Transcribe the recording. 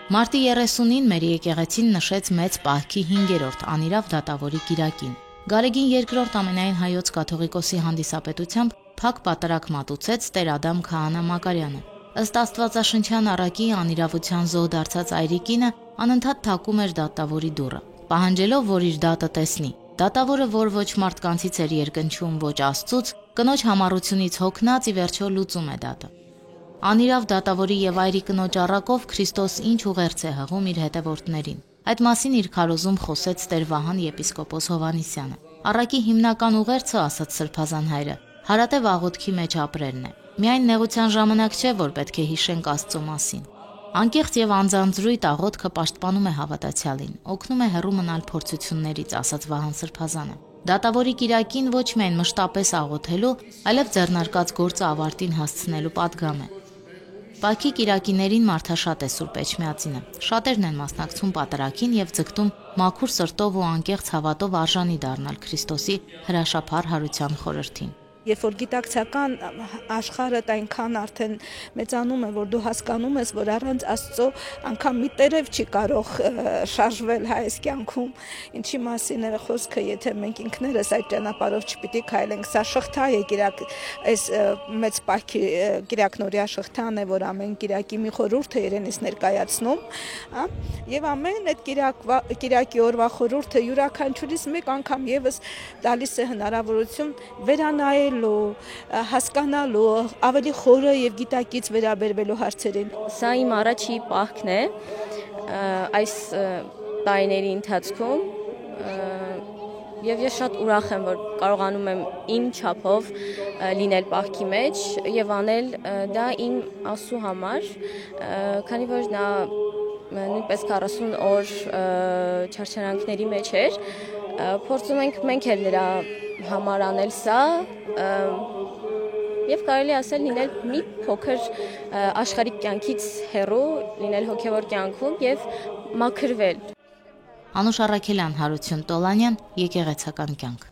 Մարտի 30-ին մեր եկեղեցին նշեց մեծ պահքի 5-րդ անիրավ դատավորի կիրակին։ Գարեգին II ամենայն հայոց կաթողիկոսի հանդիսապետությամբ փակ պատարագ մատուցեց Տեր Ադամ Քահանա Մակարյանը։ Ըստ Աստվածաշնչյան առակի անիրավության զոհ դարձած այրիկինը անընդհատ թակում էր դատավորի դուռը, պահանջելով, որ իր դատը տեսնի։ Դատավորը, որ ոչ մարդկանցից էր երկնչում, ոչ Աստծուց, կնոջ համառությունից հոգնած ի վերջո լուծում է դատը։ Անիրավ դատավորի եւ այրի կնոջ առակով Քրիստոս ինչ ուղերձ է հղում իր հետևորդներին։ Այդ մասին իր քարոզում խոսեց Տեր Վահան եպիսկոպոս Հովհաննիսյանը։ Առակի հիմնական ուղերձը, ասաց Սրբազան հայրը, հարատև աղոթքի մեջ ապրելն է։ Միայն նեղության ժամանակ չէ, որ պետք է հիշենք Աստծո մասին։ Անկեղծ եւ անձանձրույթ աղոթքը պաշտպանում է հավատացյալին, օգնում է հեռու մնալ փորձություններից, ասաց Վահան Սրբազանը։ Դատավորի կիրակին ոչ միայն մշտապես աղոթելու, այլև ձեռնարկած գործը ավարտին հասցնելու պատգամ է։ Պահքի կիրակիներին մարդաշատ է Սուրբ Էջմիածինը։ Շատերն են մասնակցում պատարագին եւ ձգտում մաքուր սրտով ու անկեղծ հավատով արժանի դառնալ Քրիստոսի հրաշափառ հարության խորհրդին։ Երբ որ գիտակցական աշխարհդ այնքան արդեն մեծանում է, որ դու հասկանում ես, որ առանց Աստծո անգամ մի տերև չի կարող շարժվել հայոց կյանքում, ինչի մասին է խոսքը, եթե մենք ինքներս այդ ճանապարհով չպիտի քայլենք, սա շղթա է այս մեծ պահքի կիրակնորիա շղթան է, որ ամեն կիրակի մի խորհուրդ է իրենից ներկայացնում, եւ ամեն այդ կիրակի օրվա խորհուրդը յուրաքանչյուրից մեկ անգամ եւս տալիս է հնարավորություն վերանայել հասկանալու ավելի խորը եւ գիտակից վերաբերվելու հարցերին։ Սա իմ առաջի պահքն է այս տարիների ընթացքում եւ ես շատ ուրախ եմ, որ կարողանում եմ իմ չափով լինել պահքի մեջ եւ անել դա իմ Աստծո համար, քանի որ նա նույնպես 40 օր չարչարանքների մեջ էր, փորձում ենք մենք էլ նրա համար անել սա եւ կարելի ասել լինել մի փոքր աշխարհիկ կյանքից հեռու, լինել հոգեվոր կյանքում եւ մաքրվել։ Անուշ Առաքելյան, Հարություն Տոլանյան, Եկեղեցական կյանք։